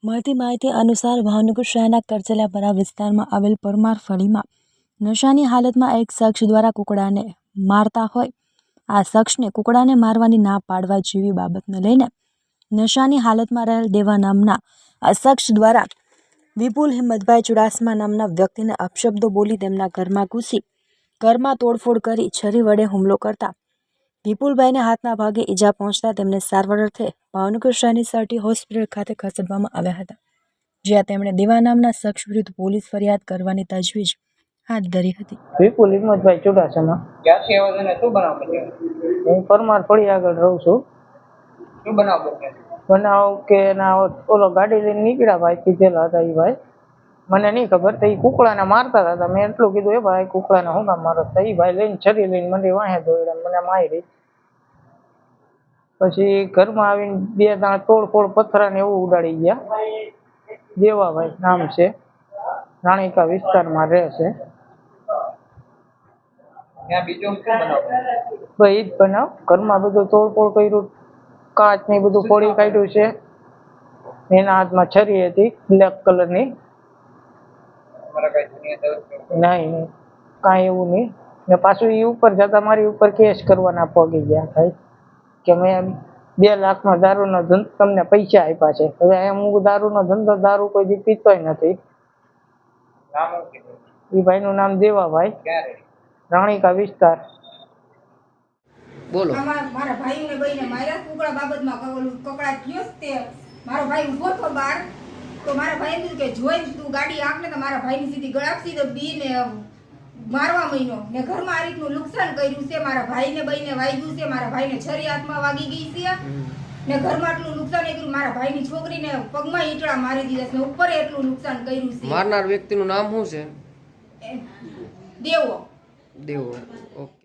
મળતી માહિતી અનુસાર ભાવનગર શહેરના કરચલાપરા વિસ્તારમાં આવેલ પરમાર ફળીમાં નશાની હાલતમાં એક શખ્સ દ્વારા કૂકડાને મારતા હોય આ શખ્સને કૂકડાને મારવાની ના પાડવા જેવી બાબતને લઈને નશાની હાલતમાં રહેલ દેવા નામના આ શખ્સ દ્વારા વિપુલ હિંમતભાઈ ચુડાસમા નામના વ્યક્તિને અપશબ્દો બોલી તેમના ઘરમાં ઘૂસી ઘરમાં તોડફોડ કરી છરી વડે હુમલો કરતા વિપુલભાઈને હાથના ભાગે ઈજા પહોંચતા તેમને સારવાર અર્થે ભાવનગર શહેરની સર્ટી હોસ્પિટલ ખાતે ખસેડવામાં આવ્યા હતા, જ્યાં તેમણે દેવા નામના શખ્સ વિરુદ્ધ પોલીસ ફરિયાદ કરવાની તજવીજ હાથ ધરી હતી। વિપુલ હિંમતભાઈ ચુડાસમા ક્યાંથી આવ્યો છે ને શું બનાવ બન્યો? હું પરમાર ફળી આગળ રહું છું। શું બનાવ બન્યો? બનાવ કે ના ઓલો ગાડી લઈને નીકળ્યા ભાઈ, પીધેલા હતા એ ભાઈ, મને નહીં ખબર તો એ કુકડાને મારતા હતા। મેં એટલું કીધું એ ભાઈ કુકડાને શું કામ મારો? તો એ ભાઈ લઈને છરી લઈને મને વાહે દોડ્યા, મને મારી। પછી ઘરમાં આવીને બે દાણા તોડફોડ પથરાને એવું ઉડાડી ગયા। દેવાભાઈ નામ છે, રાણીકા વિસ્તારમાં રહે છે। ત્યાં બીજો શું બનાવ બન્યો? ભાઈ ઈ જ બનાવ, ઘરમાં બધું તોડફોડ કર્યું, કાચ ને બધું ફોડી કાઢ્યું છે। એના હાથમાં છરી હતી બ્લેક કલરની। તમારા કઈ જૂની દર્દ નહીં કાંઈ એવું નહીં। ને પાછું એ ઉપર જતા મારી ઉપર કેસ કરવાના પગી ગયા ભાઈ કે મેં 2 લાખનો દારૂનો ધંધો તમને પૈસા આપ્યા છે। હવે એમ હું દારૂનો ધંધો દારૂ કોઈ દી પીતોય નથી। નામ શું કીધું? એ ભાઈનું નામ દેવાભાઈ, ક્યાં રહે? રાણીકા વિસ્તાર। બોલો। મારા ભાઈને બઈને માર્યા કુકડા બાબતમાં કકડા થયો તે મારો ભાઈ ઊભો તો બહાર તો મારા ભાઈ કીધું કે જોઈને તું ગાડી આંકને તો મારા ભાઈની સીધી ગળાપસી તો બીને મારવા મહિનો ને ઘરમાં આ રીતનું નુકસાન કર્યું છે। મારા ભાઈને બઈને વાગ્યું છે, મારા ભાઈને છરી હાથમાં વાગી ગઈ છે ને ઘરમાં આટલું નુકસાન કર્યું, મારા ભાઈની છોકરીને પગમાં ઈંટડા મારી દીધા છે ને ઉપર એટલું નુકસાન કર્યું છે। મારનાર વ્યક્તિનું નામ શું છે? દેવો। દેવો, ઓકે।